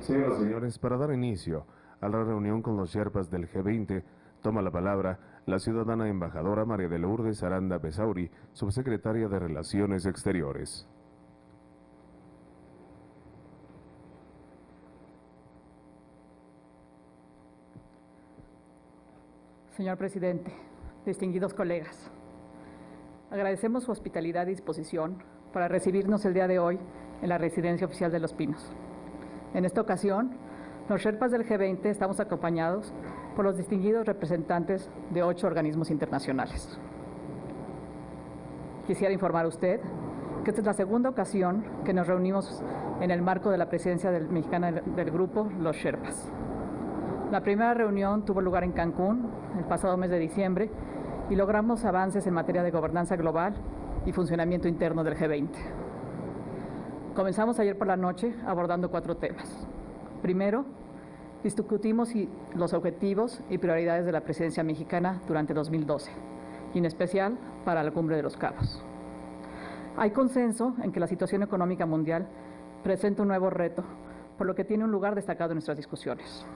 Señoras y señores, para dar inicio a la reunión con los Sherpas del G20, toma la palabra la ciudadana embajadora María de Lourdes Aranda Besauri, subsecretaria de Relaciones Exteriores. Señor presidente, distinguidos colegas, agradecemos su hospitalidad y disposición para recibirnos el día de hoy en la Residencia Oficial de Los Pinos. En esta ocasión, los Sherpas del G20 estamos acompañados por los distinguidos representantes de 8 organismos internacionales. Quisiera informar a usted que esta es la segunda ocasión que nos reunimos en el marco de la presidencia mexicana del grupo Los Sherpas. La primera reunión tuvo lugar en Cancún el pasado mes de diciembre y logramos avances en materia de gobernanza global y funcionamiento interno del G20. Comenzamos ayer por la noche abordando 4 temas. Primero, discutimos los objetivos y prioridades de la presidencia mexicana durante 2012, y en especial para la Cumbre de los Cabos. Hay consenso en que la situación económica mundial presenta un nuevo reto, por lo que tiene un lugar destacado en nuestras discusiones.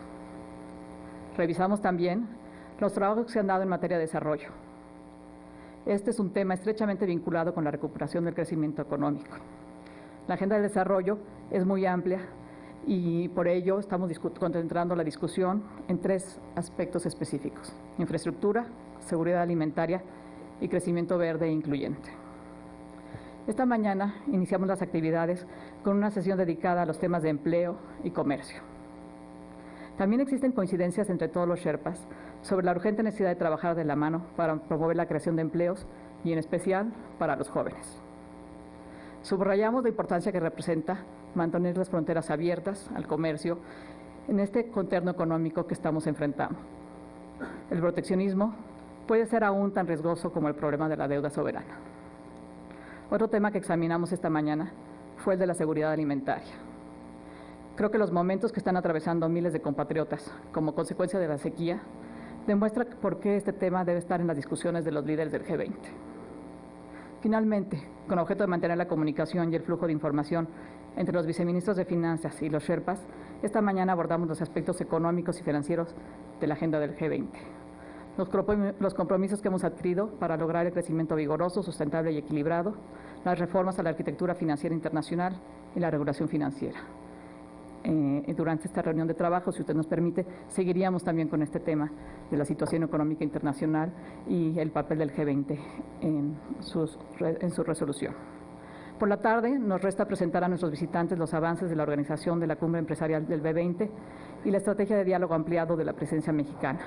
Revisamos también los trabajos que se han dado en materia de desarrollo. Este es un tema estrechamente vinculado con la recuperación del crecimiento económico. La agenda del desarrollo es muy amplia y por ello estamos concentrando la discusión en 3 aspectos específicos: infraestructura, seguridad alimentaria y crecimiento verde e incluyente. Esta mañana iniciamos las actividades con una sesión dedicada a los temas de empleo y comercio. También existen coincidencias entre todos los Sherpas sobre la urgente necesidad de trabajar de la mano para promover la creación de empleos y en especial para los jóvenes. Subrayamos la importancia que representa mantener las fronteras abiertas al comercio en este contorno económico que estamos enfrentando. El proteccionismo puede ser aún tan riesgoso como el problema de la deuda soberana. Otro tema que examinamos esta mañana fue el de la seguridad alimentaria. Creo que los momentos que están atravesando miles de compatriotas como consecuencia de la sequía demuestra por qué este tema debe estar en las discusiones de los líderes del G20. Finalmente, con objeto de mantener la comunicación y el flujo de información entre los viceministros de Finanzas y los Sherpas, esta mañana abordamos los aspectos económicos y financieros de la agenda del G20. Los compromisos que hemos adquirido para lograr el crecimiento vigoroso, sustentable y equilibrado, las reformas a la arquitectura financiera internacional y la regulación financiera. Durante esta reunión de trabajo, si usted nos permite, seguiríamos también con este tema de la situación económica internacional y el papel del G20 en su resolución. Por la tarde nos resta presentar a nuestros visitantes los avances de la organización de la Cumbre Empresarial del B20 y la estrategia de diálogo ampliado de la presencia mexicana.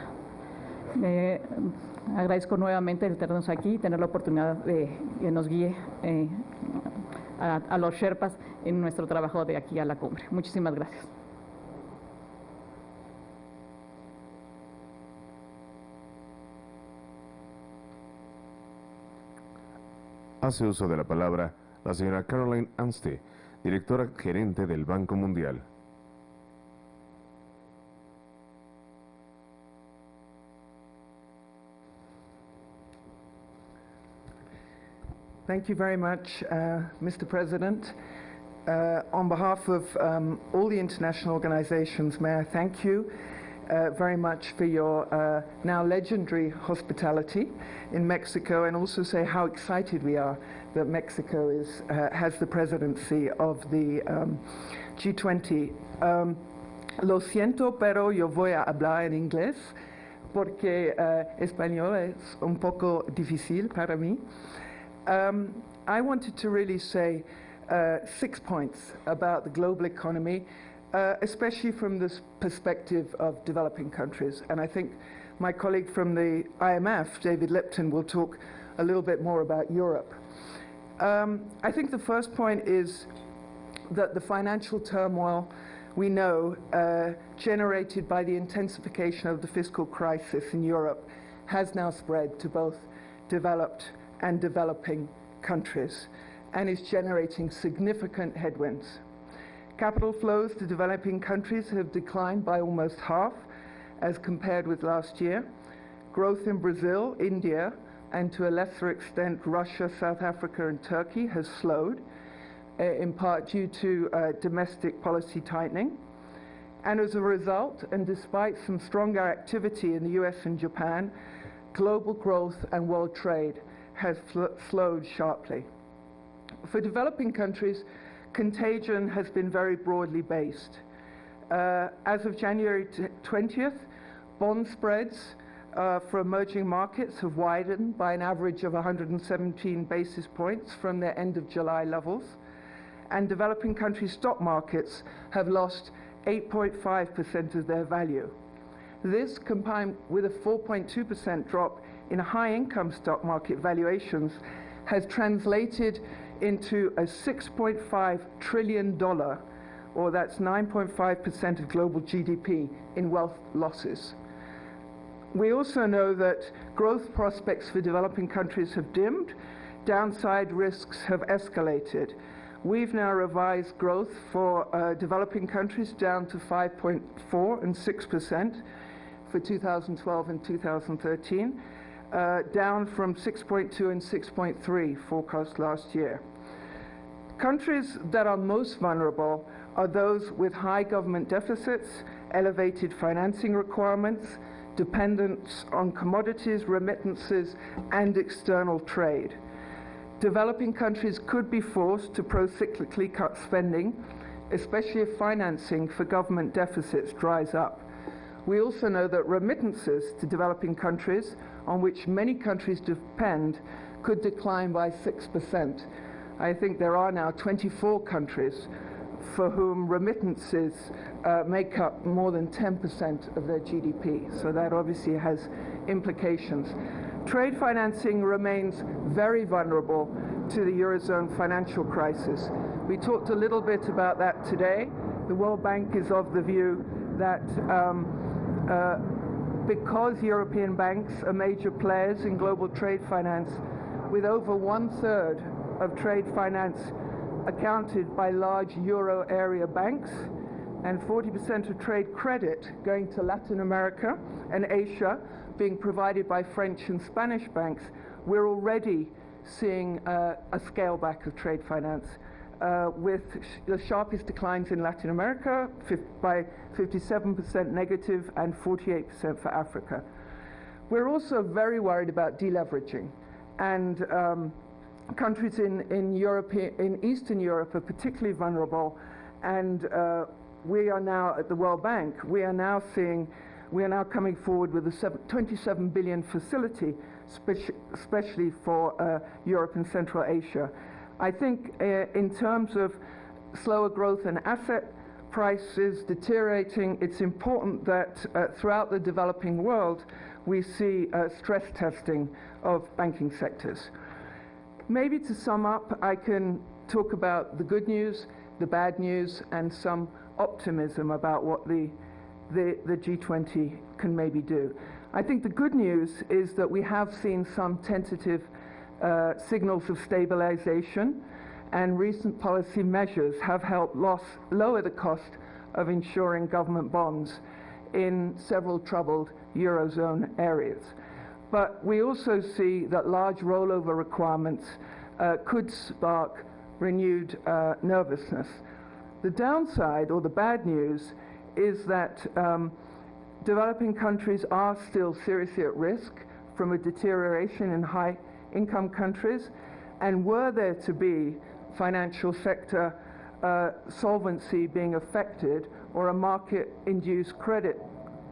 Agradezco nuevamente el tenernos aquí y tener la oportunidad de que nos guíe a los Sherpas en nuestro trabajo de aquí a la cumbre. Muchísimas gracias. Hace uso de la palabra la señora Caroline Anstey, directora gerente del Banco Mundial. Thank you very much, Mr. President. On behalf of all the international organizations, may I thank you very much for your now legendary hospitality in Mexico, and also say how excited we are that Mexico has the presidency of the G20. Lo siento, pero yo voy a hablar en inglés porque español es un poco difícil para mí. I wanted to really say 6 points about the global economy, especially from the perspective of developing countries. And I think my colleague from the IMF, David Lipton, will talk a little bit more about Europe. I think the first point is that the financial turmoil we know generated by the intensification of the fiscal crisis in Europe has now spread to both developed and developing countries and is generating significant headwinds. Capital flows to developing countries have declined by almost half as compared with last year. Growth in Brazil, India, and to a lesser extent Russia, South Africa, and Turkey has slowed, in part due to domestic policy tightening. And as a result, and despite some stronger activity in the US and Japan, global growth and world trade has slowed sharply. For developing countries, contagion has been very broadly based. As of January 20th, bond spreads for emerging markets have widened by an average of 117 basis points from their end of July levels, and developing countries' stock markets have lost 8.5% of their value. This, combined with a 4.2% drop in high-income stock market valuations, has translated into a $6.5 trillion, or that's 9.5% of global GDP, in wealth losses. We also know that growth prospects for developing countries have dimmed, downside risks have escalated. We've now revised growth for developing countries down to 5.4% and 6% for 2012 and 2013, down from 6.2 and 6.3 forecast last year. Countries that are most vulnerable are those with high government deficits, elevated financing requirements, dependence on commodities, remittances, and external trade. Developing countries could be forced to pro-cyclically cut spending, especially if financing for government deficits dries up. We also know that remittances to developing countries, on which many countries depend, could decline by 6%. I think there are now 24 countries for whom remittances make up more than 10% of their GDP. So that obviously has implications. Trade financing remains very vulnerable to the Eurozone financial crisis. We talked a little bit about that today. The World Bank is of the view that because European banks are major players in global trade finance, with over 1/3 of trade finance accounted by large euro area banks and 40% of trade credit going to Latin America and Asia being provided by French and Spanish banks, we're already seeing a scale back of trade finance with the sharpest declines in Latin America by 57% negative and 48% for Africa. We're also very worried about deleveraging, and countries in Eastern Europe are particularly vulnerable, and we are now at the World Bank, we are now coming forward with a 27 billion facility, especially for Europe and Central Asia. I think in terms of slower growth and asset prices deteriorating, it's important that throughout the developing world we see stress testing of banking sectors. Maybe to sum up, I can talk about the good news, the bad news, and some optimism about what the G20 can maybe do. I think the good news is that we have seen some tentative signals of stabilization, and recent policy measures have helped lower the cost of insuring government bonds in several troubled Eurozone areas. But we also see that large rollover requirements could spark renewed nervousness. The downside, or the bad news, is that developing countries are still seriously at risk from a deterioration in high-income countries, and were there to be financial sector solvency being affected or a market-induced credit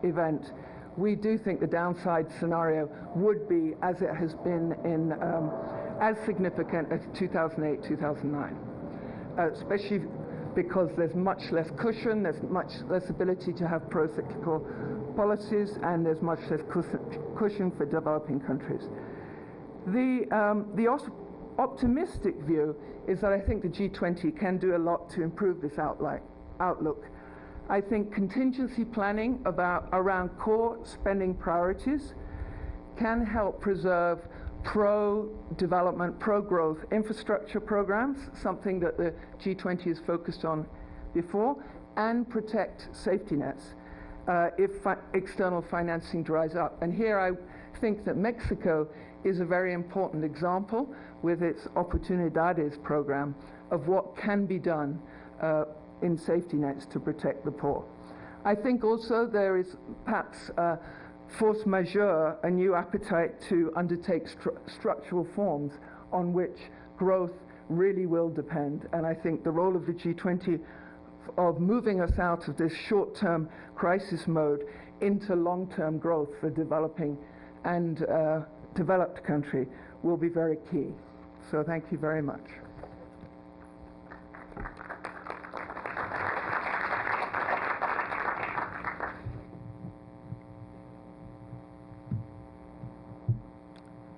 event, we do think the downside scenario would be, as it has been in, as significant as 2008, 2009, especially because there's much less cushion, there's much less ability to have pro-cyclical policies, and there's much less cushion for developing countries. The optimistic view is that I think the G20 can do a lot to improve this outlook. I think contingency planning around core spending priorities can help preserve pro-development, pro-growth infrastructure programs, something that the G20 has focused on before, and protect safety nets if external financing dries up. And here I think that Mexico is a very important example with its Oportunidades program of what can be done in safety nets to protect the poor. I think also there is perhaps force majeure, a new appetite to undertake structural forms on which growth really will depend. And I think the role of the G20 of moving us out of this short-term crisis mode into long-term growth for developing and developed country will be very key. So thank you very much.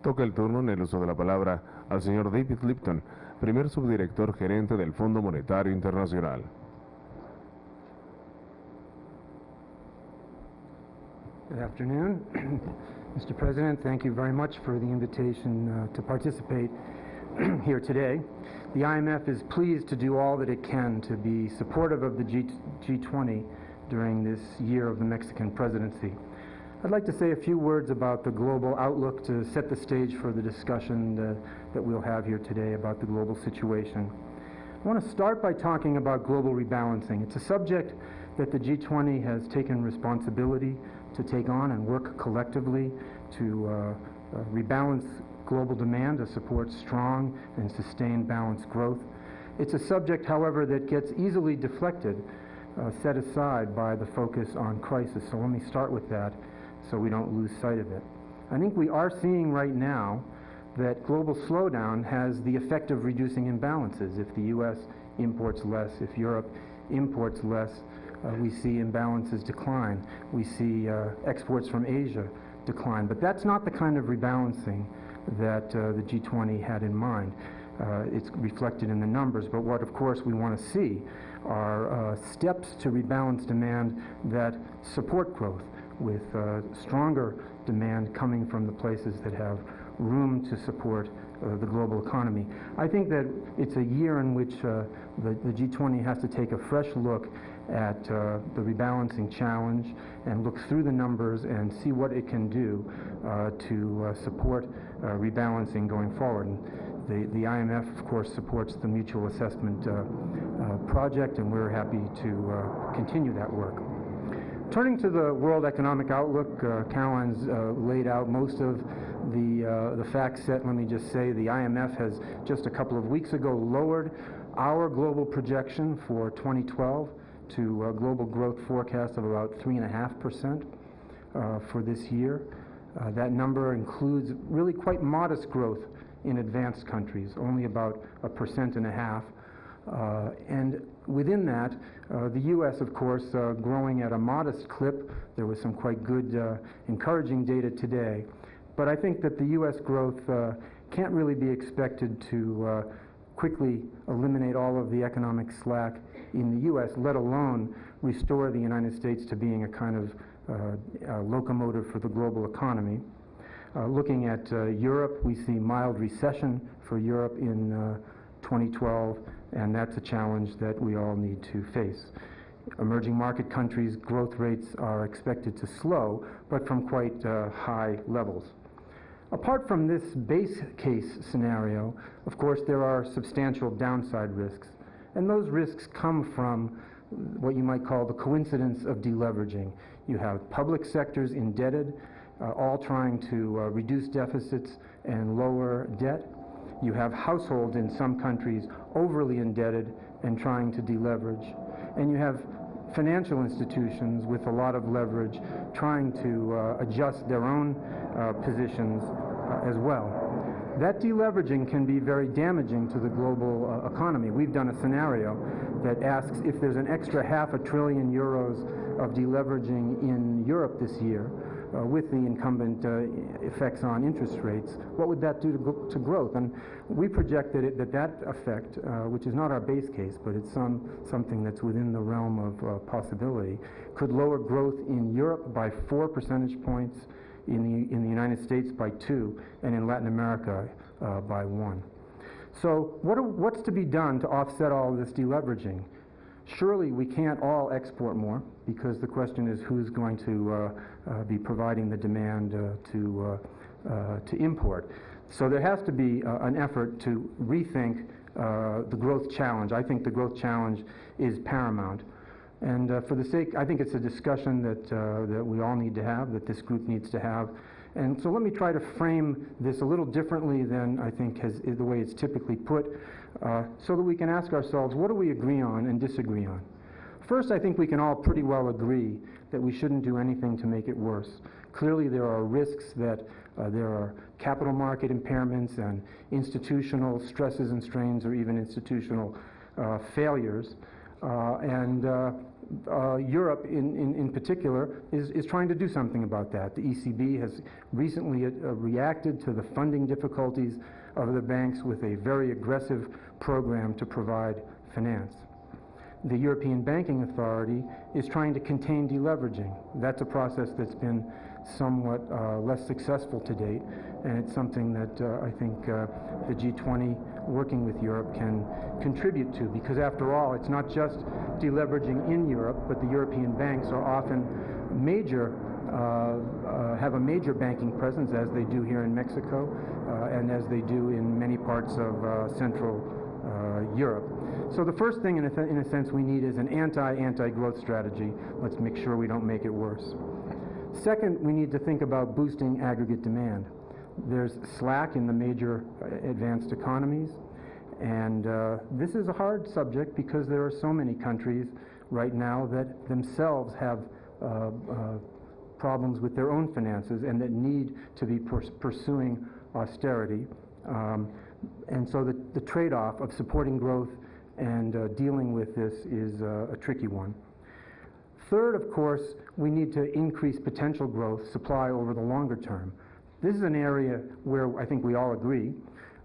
Toca el turno en el uso de la palabra al señor David Lipton, primer subdirector gerente del Fondo Monetario Internacional. Good afternoon. Mr. President, thank you very much for the invitation to participate here today. The IMF is pleased to do all that it can to be supportive of the G20 during this year of the Mexican presidency. I'd like to say a few words about the global outlook to set the stage for the discussion that we'll have here today about the global situation. I want to start by talking about global rebalancing. It's a subject that the G20 has taken responsibility to take on and work collectively to rebalance global demand to support strong and sustained balanced growth. It's a subject, however, that gets easily deflected, set aside by the focus on crisis. So let me start with that so we don't lose sight of it. I think we are seeing right now that global slowdown has the effect of reducing imbalances. If the US imports less, if Europe imports less, we see imbalances decline. We see exports from Asia decline. But that's not the kind of rebalancing that the G20 had in mind. It's reflected in the numbers, but what of course we want to see are steps to rebalance demand that support growth, with stronger demand coming from the places that have room to support the global economy. I think that it's a year in which the G20 has to take a fresh look at the rebalancing challenge and look through the numbers and see what it can do to support rebalancing going forward. And the IMF, of course, supports the mutual assessment project, and we're happy to continue that work. Turning to the World Economic Outlook, Caroline's laid out most of the fact set. Let me just say the IMF has just a couple of weeks ago lowered our global projection for 2012 to a global growth forecast of about 3.5% for this year. That number includes really quite modest growth in advanced countries, only about 1.5%. And within that, the U.S., of course, growing at a modest clip. There was some quite good, encouraging data today. But I think that the U.S. growth can't really be expected to quickly eliminate all of the economic slack in the U.S., let alone restore the United States to being a kind of locomotive for the global economy. Looking at Europe, we see mild recession for Europe in 2012, and that's a challenge that we all need to face. Emerging market countries' growth rates are expected to slow, but from quite high levels. Apart from this base case scenario, of course, there are substantial downside risks, and those risks come from what you might call the coincidence of deleveraging. You have public sectors indebted, all trying to reduce deficits and lower debt. You have households in some countries overly indebted and trying to deleverage. And you have financial institutions with a lot of leverage trying to adjust their own positions as well. That deleveraging can be very damaging to the global economy. We've done a scenario that asks if there's an extra €500 billion of deleveraging in Europe this year, with the incumbent effects on interest rates, what would that do to growth? And we projected that effect, which is not our base case, but it's something that's within the realm of possibility, could lower growth in Europe by 4 percentage points, in the United States by 2, and in Latin America by 1. So what's to be done to offset all of this deleveraging? Surely we can't all export more, because the question is who's going to be providing the demand to import. So there has to be an effort to rethink the growth challenge. I think the growth challenge is paramount. And for the sake, I think it's a discussion that we all need to have, that this group needs to have. And so let me try to frame this a little differently than I think is the way it's typically put, so that we can ask ourselves, what do we agree on and disagree on? First, I think we can all pretty well agree that we shouldn't do anything to make it worse. Clearly, there are risks that there are capital market impairments and institutional stresses and strains, or even institutional failures. Europe in particular is trying to do something about that. The ECB has recently reacted to the funding difficulties of the banks with a very aggressive program to provide finance. The European Banking Authority is trying to contain deleveraging. That's a process that's been somewhat less successful to date, and it's something that I think the G20 working with Europe can contribute to, because after all, it's not just deleveraging in Europe, but the European banks are often have a major banking presence, as they do here in Mexico, and as they do in many parts of Central Europe. So the first thing, in a sense, we need is an anti-growth strategy. Let's make sure we don't make it worse. Second, we need to think about boosting aggregate demand. There's slack in the major advanced economies, and this is a hard subject because there are so many countries right now that themselves have problems with their own finances and that need to be pursuing austerity. And so the trade-off of supporting growth and dealing with this is a tricky one. Third, of course, we need to increase potential growth, supply over the longer term. This is an area where I think we all agree,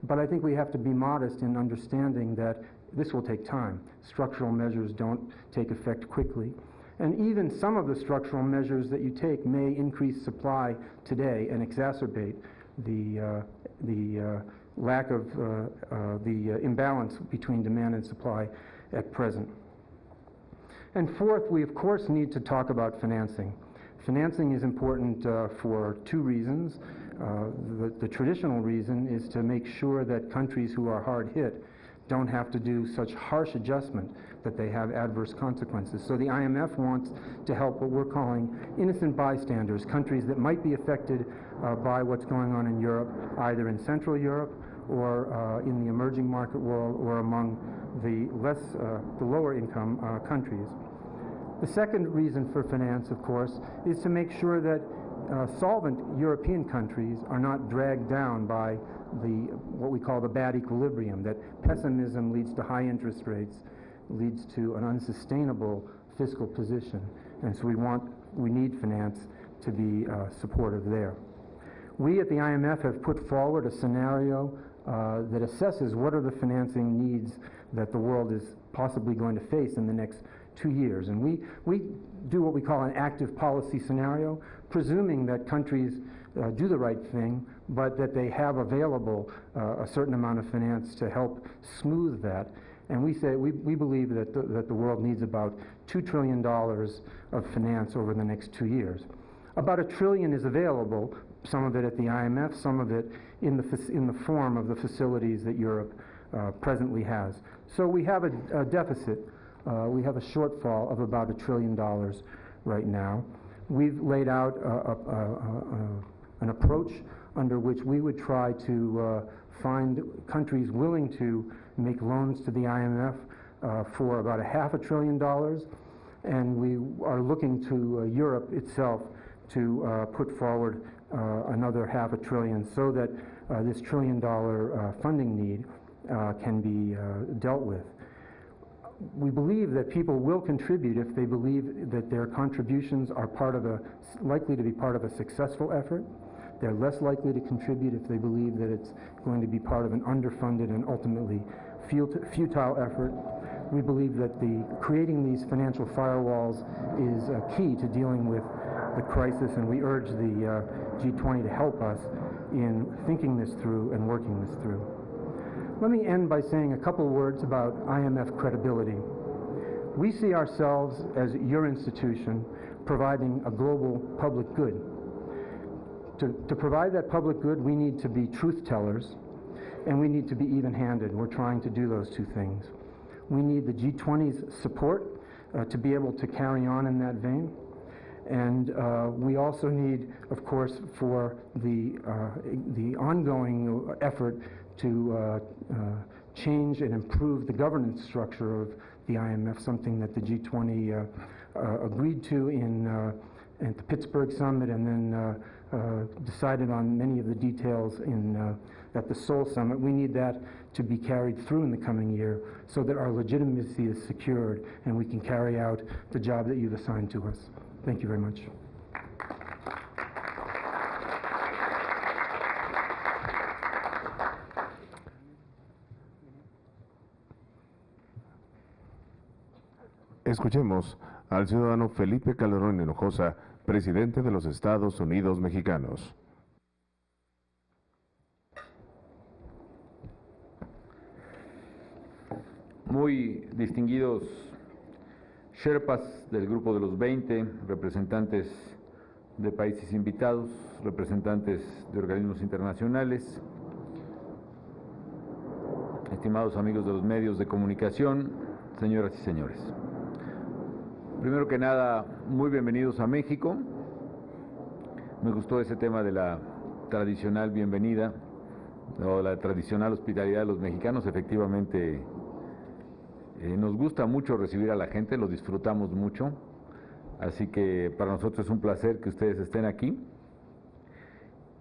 but I think we have to be modest in understanding that this will take time. Structural measures don't take effect quickly. And even some of the structural measures that you take may increase supply today and exacerbate the lack of the imbalance between demand and supply at present. And fourth, we of course need to talk about financing. Financing is important for two reasons. The traditional reason is to make sure that countries who are hard hit don't have to do such harsh adjustment that they have adverse consequences. So the IMF wants to help what we're calling innocent bystanders, countries that might be affected by what's going on in Europe, either in Central Europe or in the emerging market world, or among the lower income countries. The second reason for finance, of course, is to make sure that solvent European countries are not dragged down by what we call the bad equilibrium, that pessimism leads to high interest rates, leads to an unsustainable fiscal position. And so we need finance to be supportive there. We at the IMF have put forward a scenario that assesses what are the financing needs that the world is possibly going to face in the next 2 years. And we do what we call an active policy scenario, presuming that countries do the right thing, but that they have available a certain amount of finance to help smooth that. And we say we believe that the world needs about $2 trillion of finance over the next 2 years. About $1 trillion is available, some of it at the IMF, some of it in the form of the facilities that Europe presently has. So we have a deficit. We have a shortfall of about $1 trillion right now. We've laid out an approach under which we would try to find countries willing to make loans to the IMF for about $0.5 trillion, and we are looking to Europe itself to put forward another $0.5 trillion, so that this $1 trillion funding need can be dealt with. We believe that people will contribute if they believe that their contributions are likely to be part of a successful effort. They're less likely to contribute if they believe that it's going to be part of an underfunded and ultimately futile effort. We believe that creating these financial firewalls is key to dealing with the crisis, and we urge the G20 to help us in thinking this through and working this through. Let me end by saying a couple words about IMF credibility. We see ourselves as your institution providing a global public good. To provide that public good, we need to be truth tellers, and we need to be even-handed. We're trying to do those two things. We need the G20's support to be able to carry on in that vein. And we also need, of course, for the ongoing effort to change and improve the governance structure of the IMF, something that the G20 agreed to at the Pittsburgh summit, and then decided on many of the details at the Seoul summit. We need that to be carried through in the coming year so that our legitimacy is secured and we can carry out the job that you've assigned to us. Thank you very much. Escuchemos al ciudadano Felipe Calderón Hinojosa, presidente de los Estados Unidos Mexicanos. Muy distinguidos Sherpas del Grupo de los 20, representantes de países invitados, representantes de organismos internacionales, estimados amigos de los medios de comunicación, señoras y señores. Primero que nada, muy bienvenidos a México. Me gustó ese tema de la tradicional bienvenida, o la tradicional hospitalidad de los mexicanos. Efectivamente, nos gusta mucho recibir a la gente, lo disfrutamos mucho, así que para nosotros es un placer que ustedes estén aquí,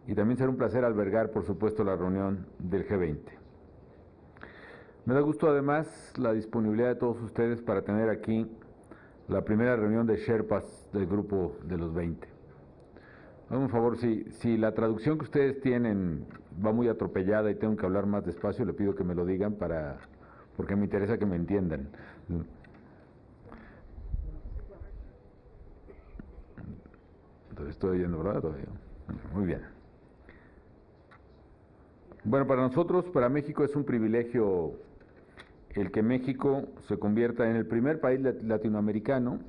y también será un placer albergar, por supuesto, la reunión del G20. Me da gusto además la disponibilidad de todos ustedes para tener aquí la primera reunión de Sherpas del Grupo de los 20. Hagan un favor, si la traducción que ustedes tienen va muy atropellada y tengo que hablar más despacio, le pido que me lo digan porque me interesa que me entiendan. Estoy oyendo, ¿verdad? Todavía. Muy bien. Bueno, para nosotros, para México, es un privilegio el que México se convierta en el primer país latinoamericano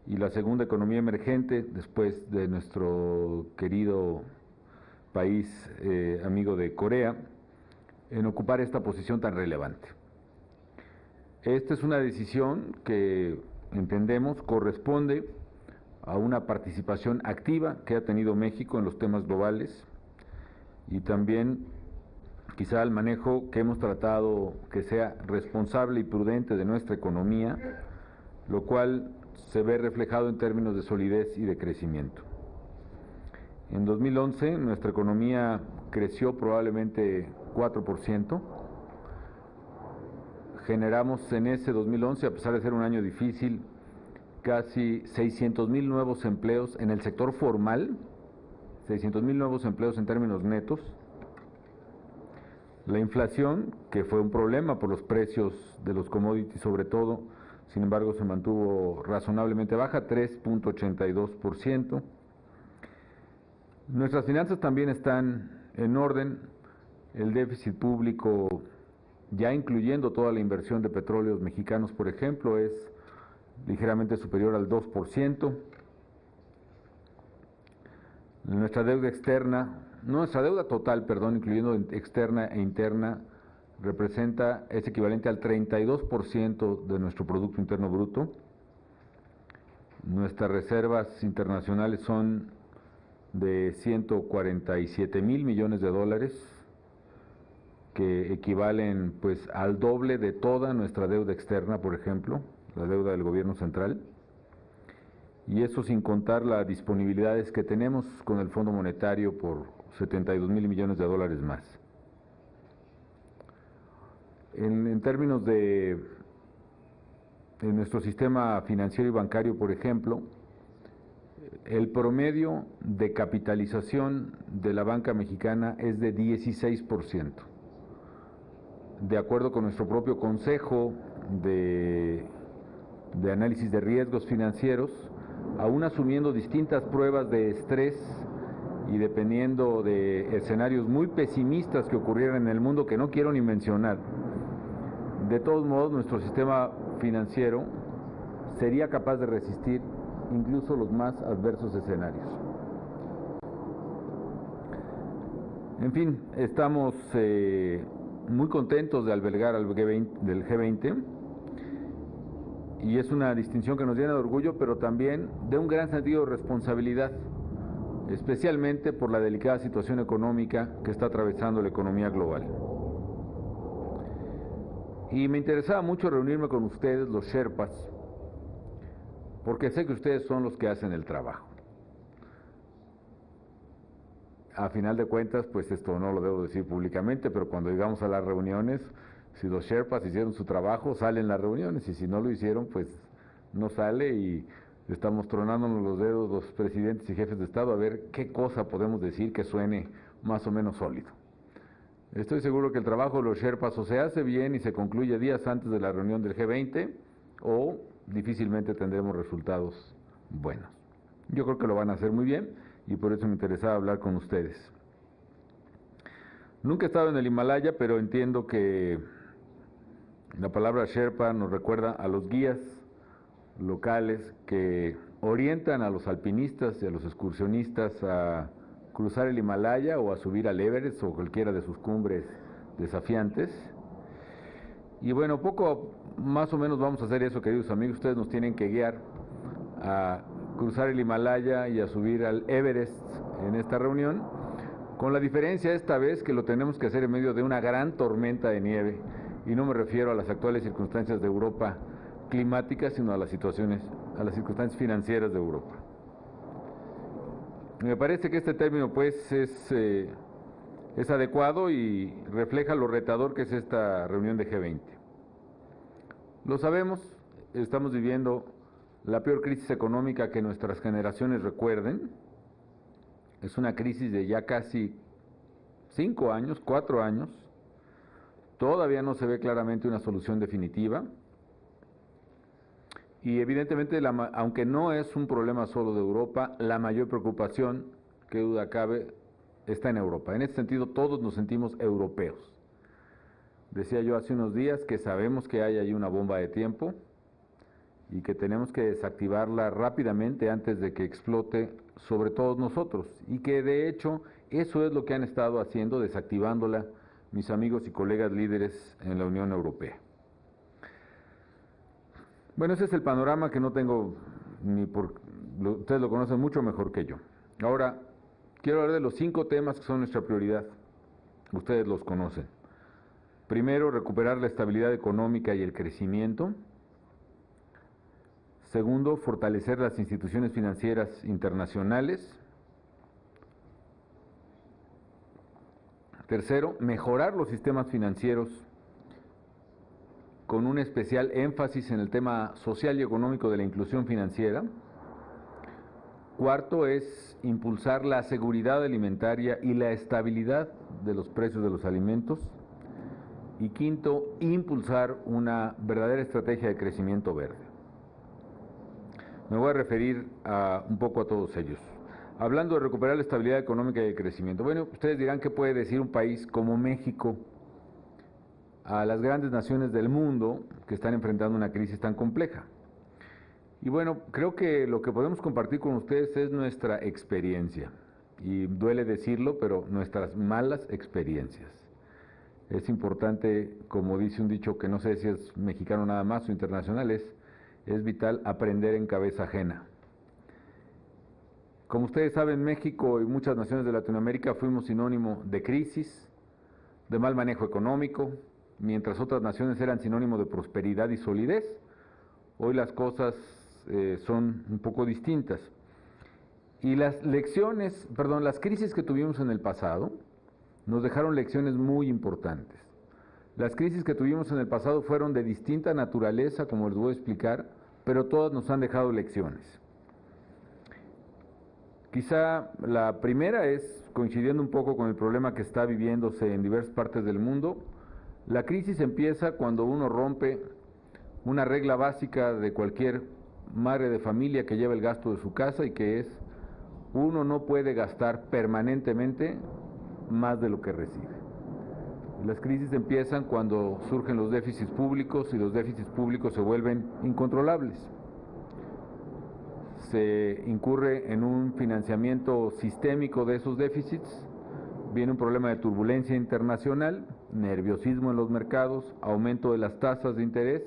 y la segunda economía emergente después de nuestro querido país amigo de Corea en ocupar esta posición tan relevante. Esta es una decisión que entendemos corresponde a una participación activa que ha tenido México en los temas globales y también quizá el manejo que hemos tratado que sea responsable y prudente de nuestra economía, lo cual se ve reflejado en términos de solidez y de crecimiento. En 2011 nuestra economía creció probablemente 4%. Generamos en ese 2011, a pesar de ser un año difícil, casi 600,000 nuevos empleos en el sector formal, 600,000 nuevos empleos en términos netos. La inflación, que fue un problema por los precios de los commodities sobre todo, sin embargo se mantuvo razonablemente baja, 3.82%. Nuestras finanzas también están en orden. El déficit público, ya incluyendo toda la inversión de petróleos mexicanos, por ejemplo, es ligeramente superior al 2%. Nuestra deuda externa, nuestra deuda total, perdón, incluyendo externa e interna, es equivalente al 32% de nuestro Producto Interno Bruto. Nuestras reservas internacionales son de 147,000 millones de dólares, que equivalen pues al doble de toda nuestra deuda externa, por ejemplo, la deuda del gobierno central, y eso sin contar las disponibilidades que tenemos con el Fondo Monetario por 72,000 millones de dólares más. En términos de nuestro sistema financiero y bancario, por ejemplo, el promedio de capitalización de la banca mexicana es de 16%. De acuerdo con nuestro propio Consejo de Análisis de Riesgos Financieros, aún asumiendo distintas pruebas de estrés y dependiendo de escenarios muy pesimistas que ocurrieran en el mundo que no quiero ni mencionar, de todos modos nuestro sistema financiero sería capaz de resistir incluso los más adversos escenarios. En fin, estamos muy contentos de albergar al G20, y es una distinción que nos llena de orgullo, pero también de un gran sentido de responsabilidad, especialmente por la delicada situación económica que está atravesando la economía global. Y me interesaba mucho reunirme con ustedes, los Sherpas, porque sé que ustedes son los que hacen el trabajo. A final de cuentas, pues esto no lo debo decir públicamente, pero cuando llegamos a las reuniones, si los Sherpas hicieron su trabajo, salen las reuniones, y si no lo hicieron, pues no sale, y estamos tronándonos los dedos los presidentes y jefes de Estado a ver qué cosa podemos decir que suene más o menos sólido. Estoy seguro que el trabajo de los Sherpas o se hace bien y se concluye días antes de la reunión del G20, o difícilmente tendremos resultados buenos. Yo creo que lo van a hacer muy bien, y por eso me interesaba hablar con ustedes. Nunca he estado en el Himalaya, pero entiendo que la palabra Sherpa nos recuerda a los guías locales que orientan a los alpinistas y a los excursionistas a cruzar el Himalaya o a subir al Everest o cualquiera de sus cumbres desafiantes. Y bueno, poco más o menos vamos a hacer eso, queridos amigos. Ustedes nos tienen que guiar a cruzar el Himalaya y a subir al Everest en esta reunión, con la diferencia esta vez que lo tenemos que hacer en medio de una gran tormenta de nieve, y no me refiero a las actuales circunstancias de Europa climáticas, sino a las circunstancias financieras de Europa. Me parece que este término pues es adecuado y refleja lo retador que es esta reunión de G20. Lo sabemos, estamos viviendo la peor crisis económica que nuestras generaciones recuerden. Es una crisis de ya casi 5 años, 4 años. Todavía no se ve claramente una solución definitiva. Y evidentemente, aunque no es un problema solo de Europa, la mayor preocupación, que duda cabe, está en Europa. En este sentido, todos nos sentimos europeos. Decía yo hace unos días que sabemos que hay ahí una bomba de tiempo y que tenemos que desactivarla rápidamente antes de que explote sobre todos nosotros, y que de hecho eso es lo que han estado haciendo, desactivándola mis amigos y colegas líderes en la Unión Europea. Bueno, ese es el panorama que no tengo ustedes lo conocen mucho mejor que yo. Ahora, quiero hablar de los 5 temas que son nuestra prioridad. Ustedes los conocen. Primero, recuperar la estabilidad económica y el crecimiento. Segundo, fortalecer las instituciones financieras internacionales. Tercero, mejorar los sistemas financieros con un especial énfasis en el tema social y económico de la inclusión financiera. Cuarto es impulsar la seguridad alimentaria y la estabilidad de los precios de los alimentos. Y quinto, impulsar una verdadera estrategia de crecimiento verde. Me voy a referir un poco a todos ellos. Hablando de recuperar la estabilidad económica y el crecimiento. Bueno, ustedes dirán qué puede decir un país como México a las grandes naciones del mundo que están enfrentando una crisis tan compleja. Y bueno, creo que lo que podemos compartir con ustedes es nuestra experiencia. Y duele decirlo, pero nuestras malas experiencias. Es importante, como dice un dicho que no sé si es mexicano nada más o internacional, es vital aprender en cabeza ajena. Como ustedes saben, México y muchas naciones de Latinoamérica fuimos sinónimo de crisis, de mal manejo económico, mientras otras naciones eran sinónimo de prosperidad y solidez. Hoy las cosas son un poco distintas. Y las crisis que tuvimos en el pasado nos dejaron lecciones muy importantes. Las crisis que tuvimos en el pasado fueron de distinta naturaleza, como les voy a explicar, pero todas nos han dejado lecciones. Quizá la primera es, coincidiendo un poco con el problema que está viviéndose en diversas partes del mundo, la crisis empieza cuando uno rompe una regla básica de cualquier madre de familia que lleva el gasto de su casa, y que es: uno no puede gastar permanentemente más de lo que recibe. Las crisis empiezan cuando surgen los déficits públicos, y los déficits públicos se vuelven incontrolables. Se incurre en un financiamiento sistémico de esos déficits, viene un problema de turbulencia internacional, nerviosismo en los mercados, aumento de las tasas de interés,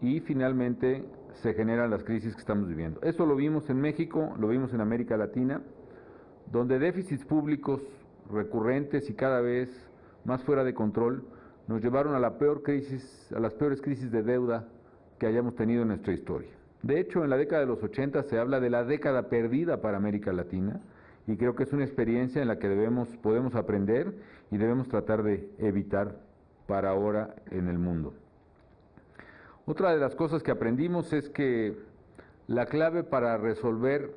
y finalmente se generan las crisis que estamos viviendo. Eso lo vimos en México, lo vimos en América Latina, donde déficits públicos recurrentes y cada vez más fuera de control nos llevaron a las peores crisis de deuda que hayamos tenido en nuestra historia. De hecho, en la década de los 80 se habla de la década perdida para América Latina, y creo que es una experiencia en la que podemos aprender y debemos tratar de evitar para ahora en el mundo. Otra de las cosas que aprendimos es que la clave para resolver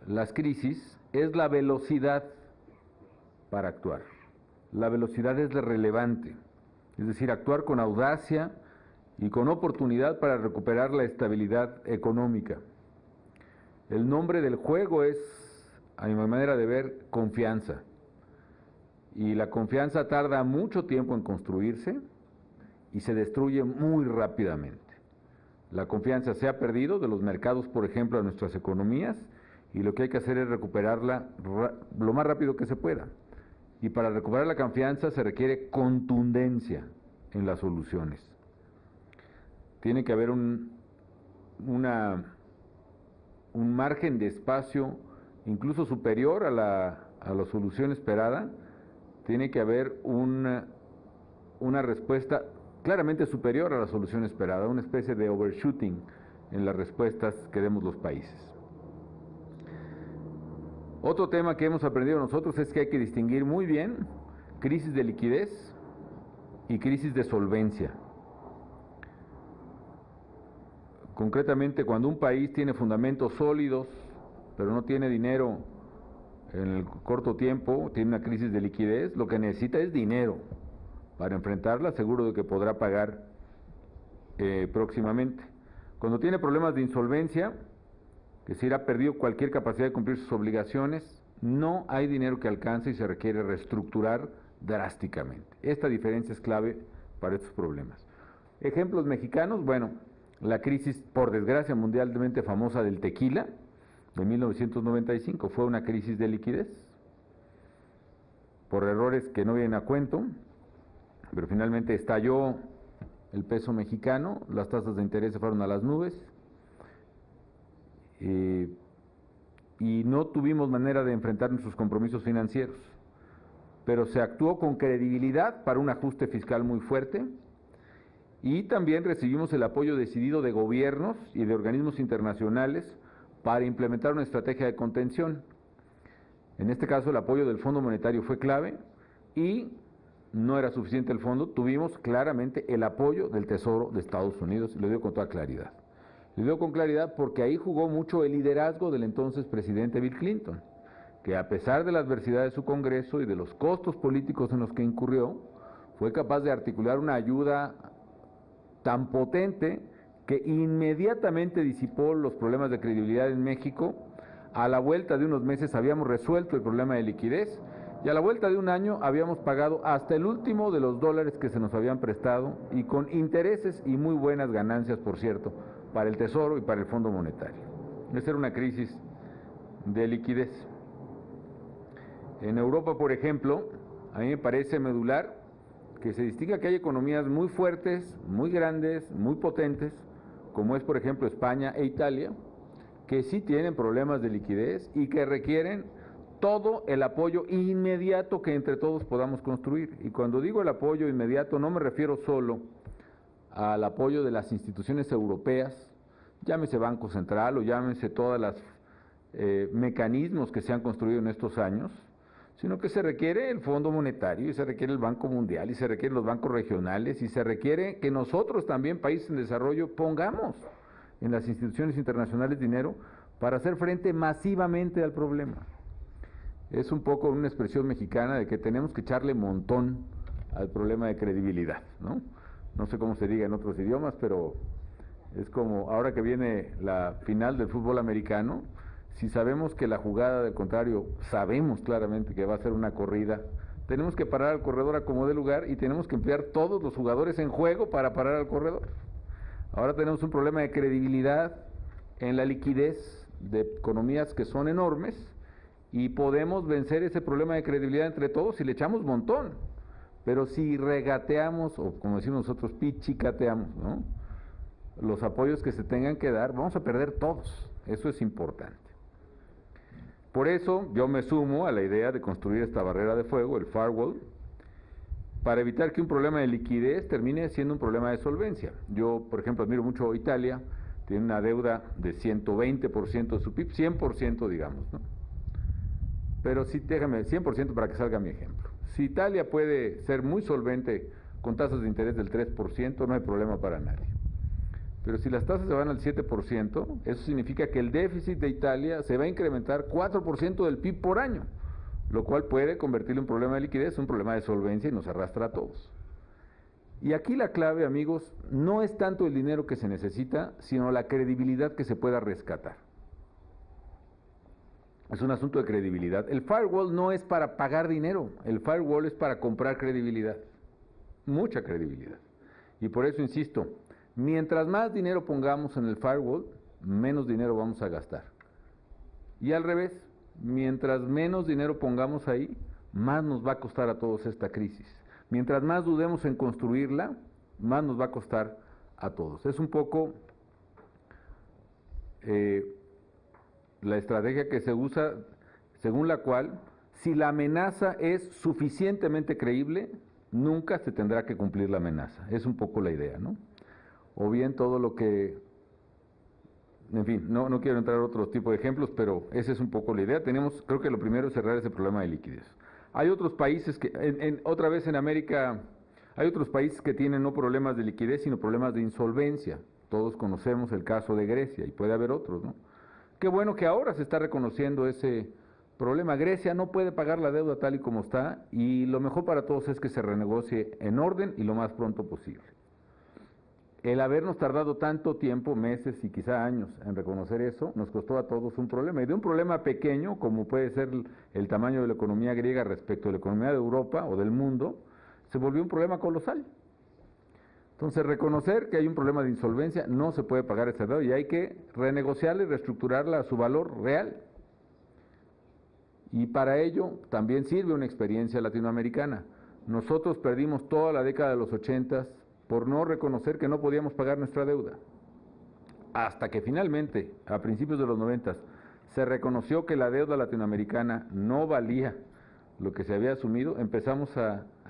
las crisis es la velocidad para actuar. La velocidad es relevante, es decir, actuar con audacia y con oportunidad para recuperar la estabilidad económica. El nombre del juego es, a mi manera de ver, confianza. Y la confianza tarda mucho tiempo en construirse y se destruye muy rápidamente. La confianza se ha perdido de los mercados, por ejemplo, a nuestras economías, y lo que hay que hacer es recuperarla lo más rápido que se pueda. Y para recuperar la confianza se requiere contundencia en las soluciones. Tiene que haber un margen de espacio incluso superior a la solución esperada. Tiene que haber una respuesta claramente superior a la solución esperada, una especie de overshooting en las respuestas que demos los países. Otro tema que hemos aprendido nosotros es que hay que distinguir muy bien crisis de liquidez y crisis de solvencia. Concretamente, cuando un país tiene fundamentos sólidos, pero no tiene dinero en el corto tiempo, tiene una crisis de liquidez, lo que necesita es dinero para enfrentarla, seguro de que podrá pagar próximamente. Cuando tiene problemas de insolvencia, es decir, ha perdido cualquier capacidad de cumplir sus obligaciones, no hay dinero que alcance y se requiere reestructurar drásticamente. Esta diferencia es clave para estos problemas. Ejemplos mexicanos, bueno, la crisis, por desgracia, mundialmente famosa del tequila, de 1995, fue una crisis de liquidez, por errores que no vienen a cuento, pero finalmente estalló el peso mexicano, las tasas de interés se fueron a las nubes, y no tuvimos manera de enfrentar nuestros compromisos financieros, pero se actuó con credibilidad para un ajuste fiscal muy fuerte, y también recibimos el apoyo decidido de gobiernos y de organismos internacionales para implementar una estrategia de contención. En este caso el apoyo del Fondo Monetario fue clave, y no era suficiente el fondo, tuvimos claramente el apoyo del Tesoro de Estados Unidos, y lo digo con toda claridad. Lo digo con claridad porque ahí jugó mucho el liderazgo del entonces presidente Bill Clinton, que a pesar de la adversidad de su Congreso y de los costos políticos en los que incurrió, fue capaz de articular una ayuda tan potente que inmediatamente disipó los problemas de credibilidad en México. A la vuelta de unos meses habíamos resuelto el problema de liquidez, y a la vuelta de un año habíamos pagado hasta el último de los dólares que se nos habían prestado, y con intereses y muy buenas ganancias, por cierto, para el Tesoro y para el Fondo Monetario. Esa era una crisis de liquidez. En Europa, por ejemplo, a mí me parece medular que se distinga que hay economías muy fuertes, muy grandes, muy potentes, como es por ejemplo España e Italia, que sí tienen problemas de liquidez y que requieren todo el apoyo inmediato que entre todos podamos construir. Y cuando digo el apoyo inmediato, no me refiero solo al apoyo de las instituciones europeas, llámese Banco Central o llámese todas las mecanismos que se han construido en estos años, sino que se requiere el Fondo Monetario, y se requiere el Banco Mundial, y se requieren los bancos regionales, y se requiere que nosotros también, países en desarrollo, pongamos en las instituciones internacionales dinero para hacer frente masivamente al problema. Es un poco una expresión mexicana de que tenemos que echarle montón al problema de credibilidad, ¿no? No sé cómo se diga en otros idiomas, pero es como ahora que viene la final del fútbol americano, si sabemos que la jugada del contrario, sabemos claramente que va a ser una corrida, tenemos que parar al corredor a como dé lugar, y tenemos que emplear todos los jugadores en juego para parar al corredor. Ahora tenemos un problema de credibilidad en la liquidez de economías que son enormes, y podemos vencer ese problema de credibilidad entre todos si le echamos montón. Pero si regateamos, o como decimos nosotros, pichicateamos, ¿no?, los apoyos que se tengan que dar, vamos a perder todos. Eso es importante. Por eso yo me sumo a la idea de construir esta barrera de fuego, el firewall, para evitar que un problema de liquidez termine siendo un problema de solvencia. Yo, por ejemplo, admiro mucho a Italia, tiene una deuda de 120% de su PIB, 100% digamos, ¿no? Pero sí, déjame, 100% para que salga mi ejemplo. Si Italia puede ser muy solvente con tasas de interés del 3%, no hay problema para nadie. Pero si las tasas se van al 7%, eso significa que el déficit de Italia se va a incrementar 4% del PIB por año, lo cual puede convertirlo en un problema de liquidez, un problema de solvencia y nos arrastra a todos. Y aquí la clave, amigos, no es tanto el dinero que se necesita, sino la credibilidad que se pueda rescatar. Es un asunto de credibilidad. El firewall no es para pagar dinero, el firewall es para comprar credibilidad, mucha credibilidad. Y por eso insisto, mientras más dinero pongamos en el firewall, menos dinero vamos a gastar. Y al revés, mientras menos dinero pongamos ahí, más nos va a costar a todos esta crisis. Mientras más dudemos en construirla, más nos va a costar a todos. Es un poco la estrategia que se usa, según la cual, si la amenaza es suficientemente creíble, nunca se tendrá que cumplir la amenaza. Es un poco la idea, ¿no? O bien todo lo que, en fin, no quiero entrar a otros tipos de ejemplos, pero esa es un poco la idea. Creo que lo primero es cerrar ese problema de liquidez. Hay otros países que, otra vez en América, hay otros países que tienen no problemas de liquidez, sino problemas de insolvencia. Todos conocemos el caso de Grecia y puede haber otros, ¿no? Qué bueno que ahora se está reconociendo ese problema. Grecia no puede pagar la deuda tal y como está y lo mejor para todos es que se renegocie en orden y lo más pronto posible. El habernos tardado tanto tiempo, meses y quizá años en reconocer eso, nos costó a todos un problema. Y de un problema pequeño, como puede ser el tamaño de la economía griega respecto a la economía de Europa o del mundo, se volvió un problema colosal. Entonces, reconocer que hay un problema de insolvencia, no se puede pagar esa deuda y hay que renegociarla y reestructurarla a su valor real. Y para ello también sirve una experiencia latinoamericana. Nosotros perdimos toda la década de los 80s por no reconocer que no podíamos pagar nuestra deuda. Hasta que finalmente, a principios de los 90s, se reconoció que la deuda latinoamericana no valía lo que se había asumido,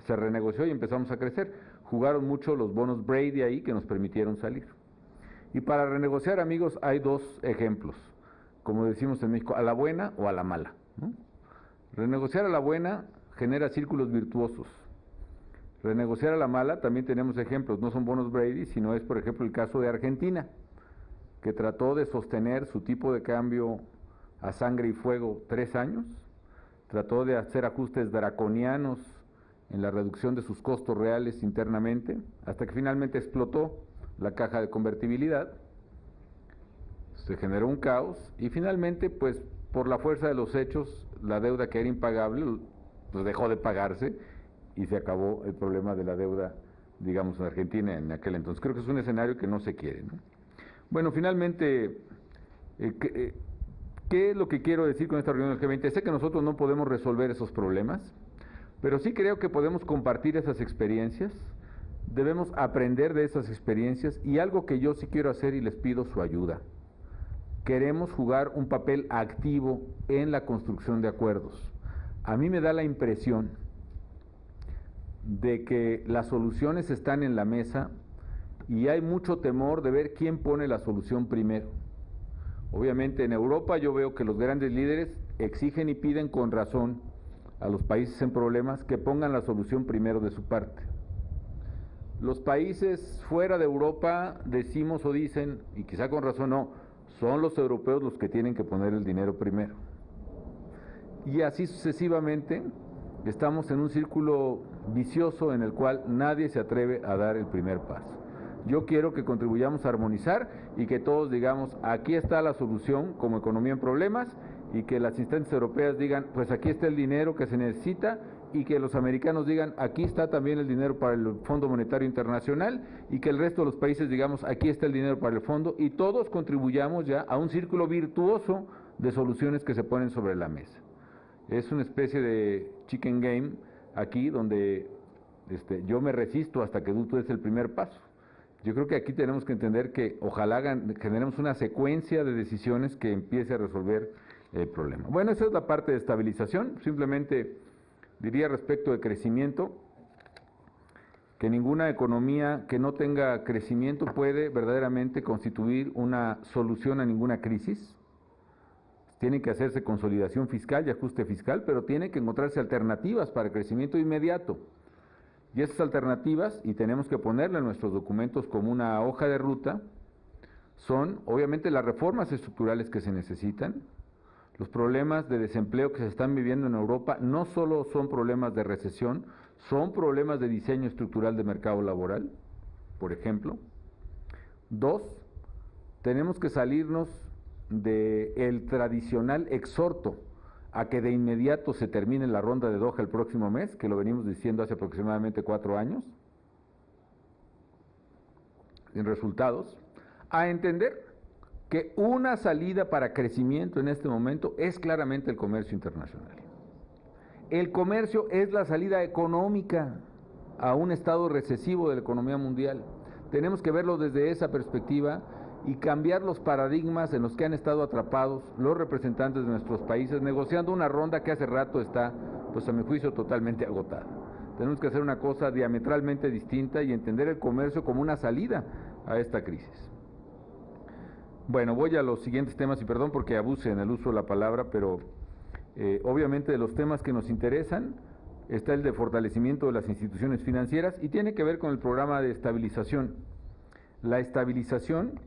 se renegoció y empezamos a crecer. Jugaron mucho los bonos Brady ahí que nos permitieron salir. Y para renegociar, amigos, hay dos ejemplos, como decimos en México, a la buena o a la mala, ¿no? Renegociar a la buena genera círculos virtuosos. Renegociar a la mala, también tenemos ejemplos, no son bonos Brady, sino es, por ejemplo, el caso de Argentina, que trató de sostener su tipo de cambio a sangre y fuego 3 años, trató de hacer ajustes draconianos en la reducción de sus costos reales internamente, hasta que finalmente explotó la caja de convertibilidad, se generó un caos y finalmente, pues, por la fuerza de los hechos, la deuda que era impagable, pues dejó de pagarse y se acabó el problema de la deuda, digamos, en Argentina en aquel entonces. Creo que es un escenario que no se quiere, ¿no? Bueno, finalmente, ¿qué es lo que quiero decir con esta reunión del G20? Sé que nosotros no podemos resolver esos problemas, pero sí creo que podemos compartir esas experiencias, debemos aprender de esas experiencias y algo que yo sí quiero hacer y les pido su ayuda. Queremos jugar un papel activo en la construcción de acuerdos. A mí me da la impresión de que las soluciones están en la mesa y hay mucho temor de ver quién pone la solución primero. Obviamente en Europa yo veo que los grandes líderes exigen y piden con razón a los países en problemas que pongan la solución primero de su parte. Los países fuera de Europa decimos o dicen, y quizá con razón no, son los europeos los que tienen que poner el dinero primero. Y así sucesivamente estamos en un círculo vicioso en el cual nadie se atreve a dar el primer paso. Yo quiero que contribuyamos a armonizar y que todos digamos, aquí está la solución como economía en problemas, y que las instancias europeas digan, pues aquí está el dinero que se necesita, y que los americanos digan, aquí está también el dinero para el Fondo Monetario Internacional, y que el resto de los países digamos, aquí está el dinero para el fondo, y todos contribuyamos ya a un círculo virtuoso de soluciones que se ponen sobre la mesa. Es una especie de chicken game aquí donde yo me resisto hasta que tú des el primer paso. Yo creo que aquí tenemos que entender que ojalá generemos una secuencia de decisiones que empiece a resolver el problema. Bueno, esa es la parte de estabilización. Simplemente diría respecto de crecimiento, que ninguna economía que no tenga crecimiento puede verdaderamente constituir una solución a ninguna crisis. Tiene que hacerse consolidación fiscal y ajuste fiscal, pero tiene que encontrarse alternativas para el crecimiento inmediato. Y esas alternativas, y tenemos que ponerle en nuestros documentos como una hoja de ruta, son obviamente las reformas estructurales que se necesitan. Los problemas de desempleo que se están viviendo en Europa no solo son problemas de recesión, son problemas de diseño estructural de mercado laboral, por ejemplo. 2, tenemos que salirnos del tradicional exhorto a que de inmediato se termine la ronda de Doha el próximo mes, que lo venimos diciendo hace aproximadamente 4 años, sin resultados, a entender que una salida para crecimiento en este momento es claramente el comercio internacional. El comercio es la salida económica a un estado recesivo de la economía mundial. Tenemos que verlo desde esa perspectiva y cambiar los paradigmas en los que han estado atrapados los representantes de nuestros países, negociando una ronda que hace rato está, pues a mi juicio, totalmente agotada. Tenemos que hacer una cosa diametralmente distinta y entender el comercio como una salida a esta crisis. Bueno, voy a los siguientes temas, y perdón porque abuse en el uso de la palabra, pero obviamente de los temas que nos interesan está el de fortalecimiento de las instituciones financieras y tiene que ver con el programa de estabilización. La estabilización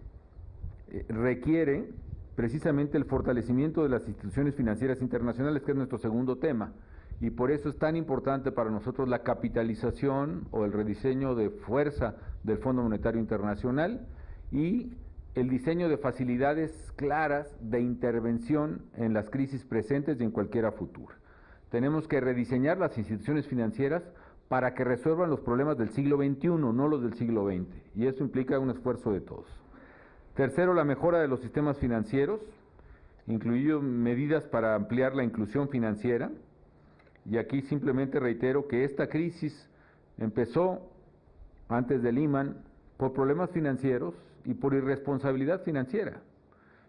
requiere precisamente el fortalecimiento de las instituciones financieras internacionales, que es nuestro segundo tema, y por eso es tan importante para nosotros la capitalización o el rediseño de fuerza del Fondo Monetario Internacional y el diseño de facilidades claras de intervención en las crisis presentes y en cualquiera futura. Tenemos que rediseñar las instituciones financieras para que resuelvan los problemas del siglo XXI, no los del siglo XX, y eso implica un esfuerzo de todos. Tercero, la mejora de los sistemas financieros, incluido medidas para ampliar la inclusión financiera, y aquí simplemente reitero que esta crisis empezó antes de Lehman por problemas financieros y por irresponsabilidad financiera,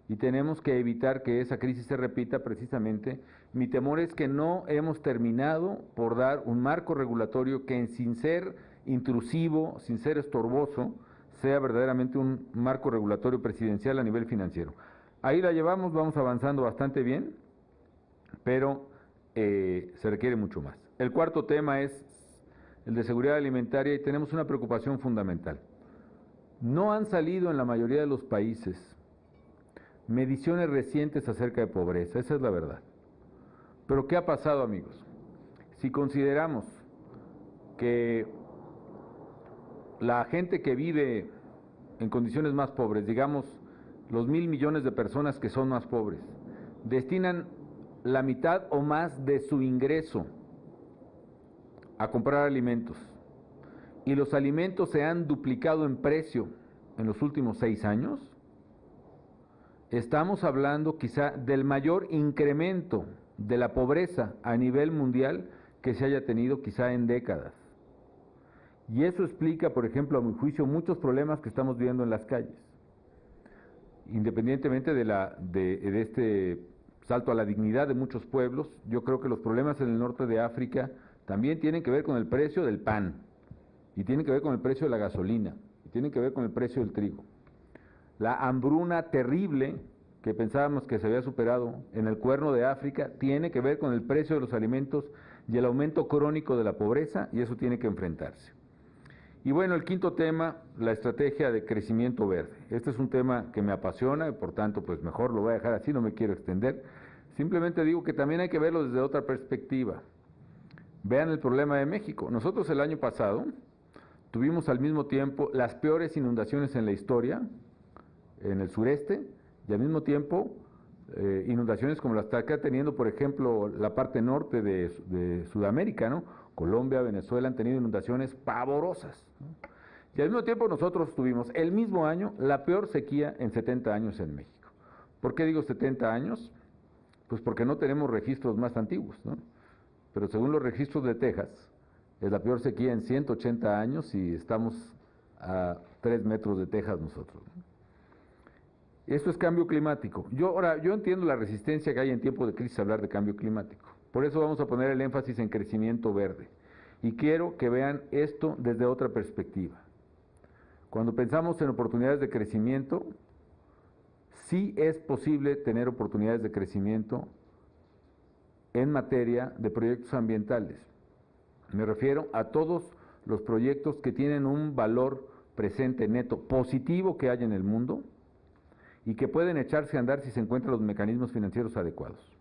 y tenemos que evitar que esa crisis se repita precisamente. Mi temor es que no hemos terminado por dar un marco regulatorio que, sin ser intrusivo, sin ser estorboso, sea verdaderamente un marco regulatorio presidencial a nivel financiero. Ahí la llevamos, vamos avanzando bastante bien, pero se requiere mucho más. El cuarto tema es el de seguridad alimentaria y tenemos una preocupación fundamental. No han salido en la mayoría de los países mediciones recientes acerca de pobreza, esa es la verdad. Pero ¿qué ha pasado, amigos? Si consideramos que la gente que vive en condiciones más pobres, digamos los 1.000 millones de personas que son más pobres, destinan la mitad o más de su ingreso a comprar alimentos, y los alimentos se han duplicado en precio en los últimos 6 años, estamos hablando quizá del mayor incremento de la pobreza a nivel mundial que se haya tenido quizá en décadas. Y eso explica, por ejemplo, a mi juicio, muchos problemas que estamos viendo en las calles. Independientemente de este salto a la dignidad de muchos pueblos, yo creo que los problemas en el norte de África también tienen que ver con el precio del pan, y tienen que ver con el precio de la gasolina, y tienen que ver con el precio del trigo. La hambruna terrible que pensábamos que se había superado en el Cuerno de África tiene que ver con el precio de los alimentos y el aumento crónico de la pobreza, y eso tiene que enfrentarse. Y bueno, el quinto tema, la estrategia de crecimiento verde. Este es un tema que me apasiona y por tanto pues mejor lo voy a dejar así, no me quiero extender. Simplemente digo que también hay que verlo desde otra perspectiva. Vean el problema de México. Nosotros el año pasado tuvimos al mismo tiempo las peores inundaciones en la historia en el sureste, y al mismo tiempo inundaciones como las que está teniendo, por ejemplo, la parte norte de Sudamérica, ¿no? Colombia, Venezuela han tenido inundaciones pavorosas, ¿no? Y al mismo tiempo nosotros tuvimos el mismo año la peor sequía en 70 años en México. ¿Por qué digo 70 años? Pues porque no tenemos registros más antiguos, ¿no? Pero según los registros de Texas, es la peor sequía en 180 años y estamos a 3 metros de Texas nosotros. Esto es cambio climático. Yo entiendo la resistencia que hay en tiempo de crisis a hablar de cambio climático. Por eso vamos a poner el énfasis en crecimiento verde. Y quiero que vean esto desde otra perspectiva. Cuando pensamos en oportunidades de crecimiento, sí es posible tener oportunidades de crecimiento en materia de proyectos ambientales. Me refiero a todos los proyectos que tienen un valor presente neto positivo que hay en el mundo y que pueden echarse a andar si se encuentran los mecanismos financieros adecuados.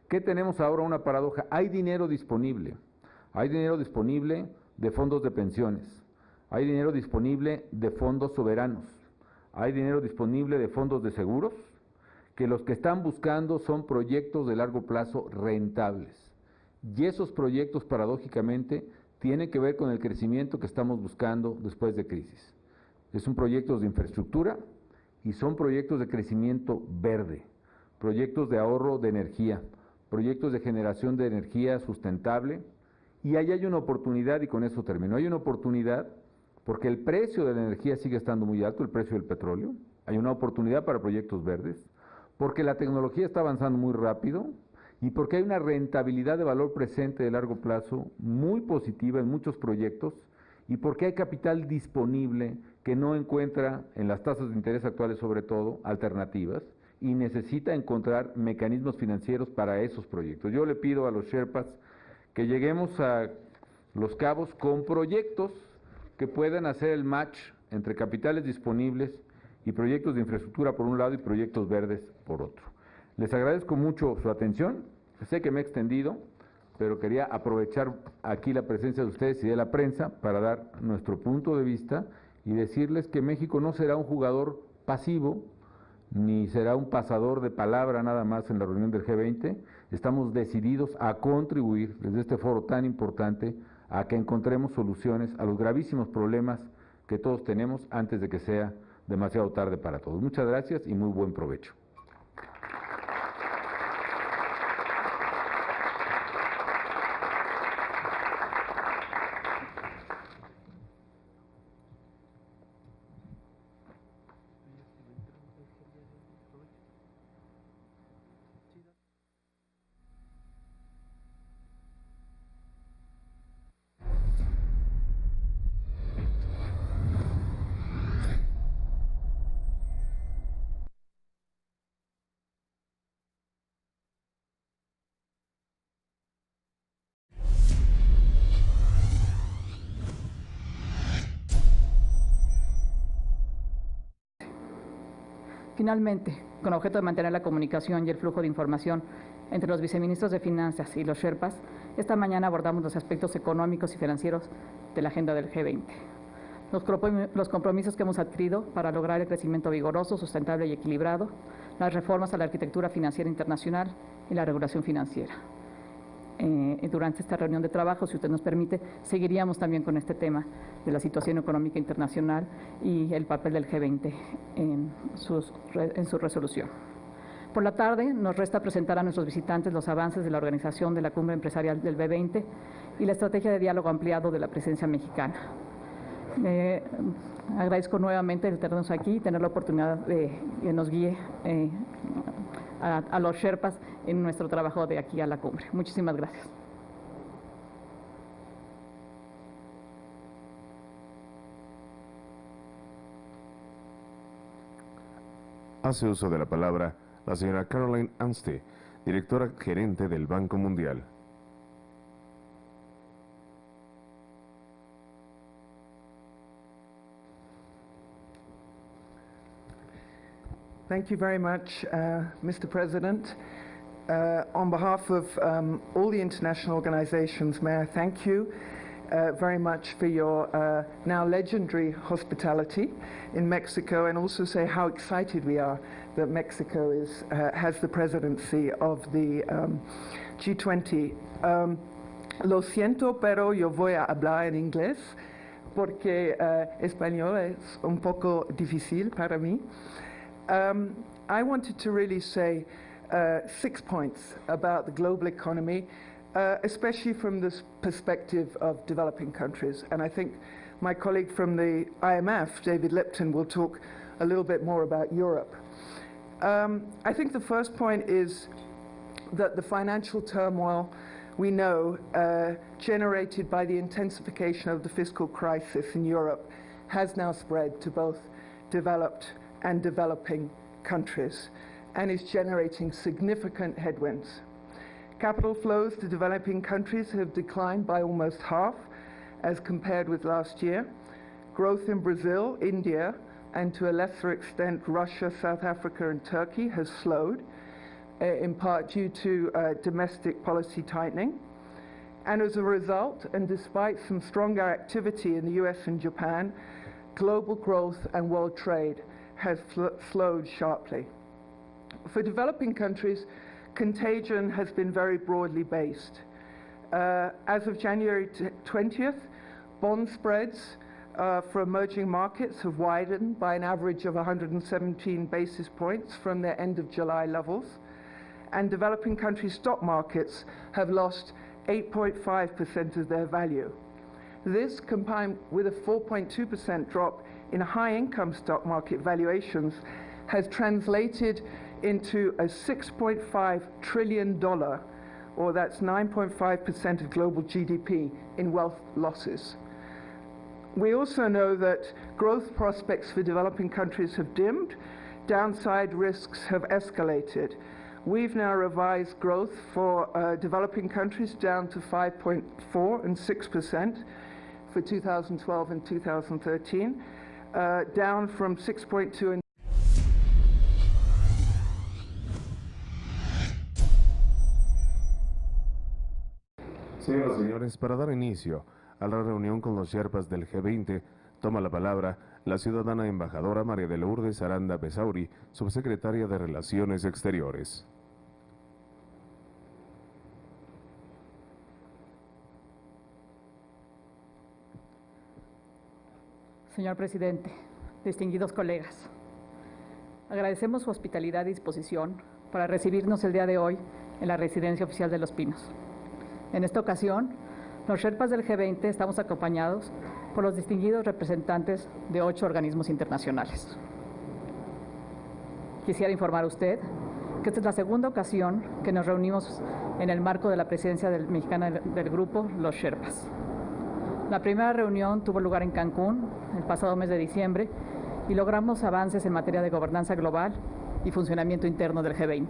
¿Qué tenemos ahora? Una paradoja. Hay dinero disponible. Hay dinero disponible de fondos de pensiones. Hay dinero disponible de fondos soberanos. Hay dinero disponible de fondos de seguros, que los que están buscando son proyectos de largo plazo rentables. Y esos proyectos, paradójicamente, tienen que ver con el crecimiento que estamos buscando después de crisis. Son proyectos de infraestructura y son proyectos de crecimiento verde, proyectos de ahorro de energía, proyectos de generación de energía sustentable. Y ahí hay una oportunidad, y con eso termino, hay una oportunidad porque el precio de la energía sigue estando muy alto, el precio del petróleo. Hay una oportunidad para proyectos verdes, porque la tecnología está avanzando muy rápido y porque hay una rentabilidad de valor presente de largo plazo muy positiva en muchos proyectos y porque hay capital disponible que no encuentra en las tasas de interés actuales sobre todo alternativas y necesita encontrar mecanismos financieros para esos proyectos. Yo le pido a los Sherpas que lleguemos a Los Cabos con proyectos que puedan hacer el match entre capitales disponibles y proyectos de infraestructura por un lado y proyectos verdes por otro. Les agradezco mucho su atención, sé que me he extendido, pero quería aprovechar aquí la presencia de ustedes y de la prensa para dar nuestro punto de vista y decirles que México no será un jugador pasivo, ni será un pasador de palabra nada más en la reunión del G20, estamos decididos a contribuir desde este foro tan importante a que encontremos soluciones a los gravísimos problemas que todos tenemos antes de que sea demasiado tarde para todos. Muchas gracias y muy buen provecho. Finalmente, con objeto de mantener la comunicación y el flujo de información entre los viceministros de Finanzas y los Sherpas, esta mañana abordamos los aspectos económicos y financieros de la agenda del G20. Los compromisos que hemos adquirido para lograr el crecimiento vigoroso, sustentable y equilibrado, las reformas a la arquitectura financiera internacional y la regulación financiera. Durante esta reunión de trabajo, si usted nos permite, seguiríamos también con este tema de la situación económica internacional y el papel del G20 en su resolución. Por la tarde, nos resta presentar a nuestros visitantes los avances de la organización de la Cumbre Empresarial del B20 y la estrategia de diálogo ampliado de la presencia mexicana. Agradezco nuevamente el tenernos aquí y tener la oportunidad de que nos guíe a los Sherpas en nuestro trabajo de aquí a la cumbre. Muchísimas gracias. Hace uso de la palabra la señora Caroline Anstey, directora gerente del Banco Mundial. Thank you very much, Mr. President. On behalf of all the international organizations, may I thank you very much for your now legendary hospitality in Mexico, and also say how excited we are that Mexico has the presidency of the G20. Lo siento, pero yo voy a hablar en inglés porque español es un poco difícil para mí. I wanted to really say 6 points about the global economy, especially from the perspective of developing countries. And I think my colleague from the IMF, David Lipton, will talk a little bit more about Europe. I think the first point is that the financial turmoil we know generated by the intensification of the fiscal crisis in Europe has now spread to both developed and developing countries and is generating significant headwinds. Capital flows to developing countries have declined by almost half as compared with last year. Growth in Brazil, India, and to a lesser extent Russia, South Africa, and Turkey has slowed, in part due to domestic policy tightening. And as a result, and despite some stronger activity in the US and Japan, global growth and world trade has slowed sharply. For developing countries, contagion has been very broadly based. As of January 20th, bond spreads for emerging markets have widened by an average of 117 basis points from their end of July levels, and developing countries' stock markets have lost 8.5% of their value. This, combined with a 4.2% drop in high-income stock market valuations, has translated into a $6.5 trillion, or that's 9.5% of global GDP, in wealth losses. We also know that growth prospects for developing countries have dimmed, downside risks have escalated. We've now revised growth for developing countries down to 5.4% and 6% for 2012 and 2013, down from 6.2% and Señoras y señores, para dar inicio a la reunión con los Sherpas del G20, toma la palabra la ciudadana embajadora María de Lourdes Aranda Besauri, subsecretaria de Relaciones Exteriores. Señor presidente, distinguidos colegas, agradecemos su hospitalidad y disposición para recibirnos el día de hoy en la Residencia Oficial de Los Pinos. En esta ocasión, los Sherpas del G20 estamos acompañados por los distinguidos representantes de 8 organismos internacionales. Quisiera informar a usted que esta es la segunda ocasión que nos reunimos en el marco de la presidencia mexicana del grupo Los Sherpas. La primera reunión tuvo lugar en Cancún el pasado mes de diciembre y logramos avances en materia de gobernanza global y funcionamiento interno del G20.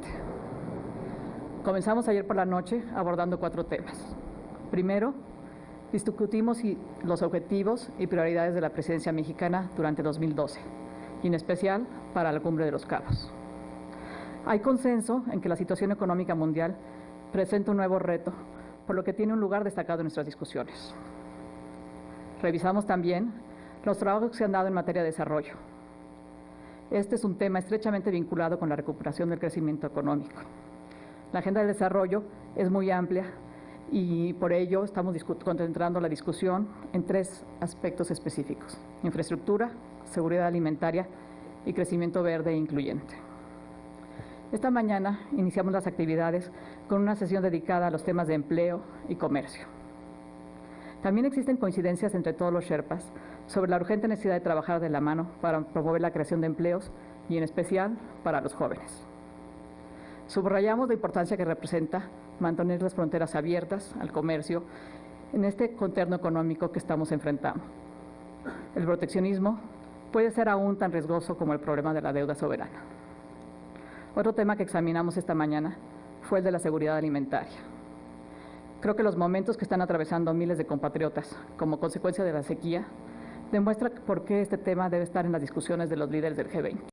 Comenzamos ayer por la noche abordando 4 temas. Primero, discutimos los objetivos y prioridades de la presidencia mexicana durante 2012, y en especial para la Cumbre de los Cabos. Hay consenso en que la situación económica mundial presenta un nuevo reto, por lo que tiene un lugar destacado en nuestras discusiones. Revisamos también los trabajos que se han dado en materia de desarrollo. Este es un tema estrechamente vinculado con la recuperación del crecimiento económico. La agenda del desarrollo es muy amplia y por ello estamos concentrando la discusión en 3 aspectos específicos: infraestructura, seguridad alimentaria y crecimiento verde e incluyente. Esta mañana iniciamos las actividades con una sesión dedicada a los temas de empleo y comercio. También existen coincidencias entre todos los Sherpas sobre la urgente necesidad de trabajar de la mano para promover la creación de empleos y en especial para los jóvenes. Subrayamos la importancia que representa mantener las fronteras abiertas al comercio en este contorno económico que estamos enfrentando. El proteccionismo puede ser aún tan riesgoso como el problema de la deuda soberana. Otro tema que examinamos esta mañana fue el de la seguridad alimentaria. Creo que los momentos que están atravesando miles de compatriotas como consecuencia de la sequía demuestra por qué este tema debe estar en las discusiones de los líderes del G20.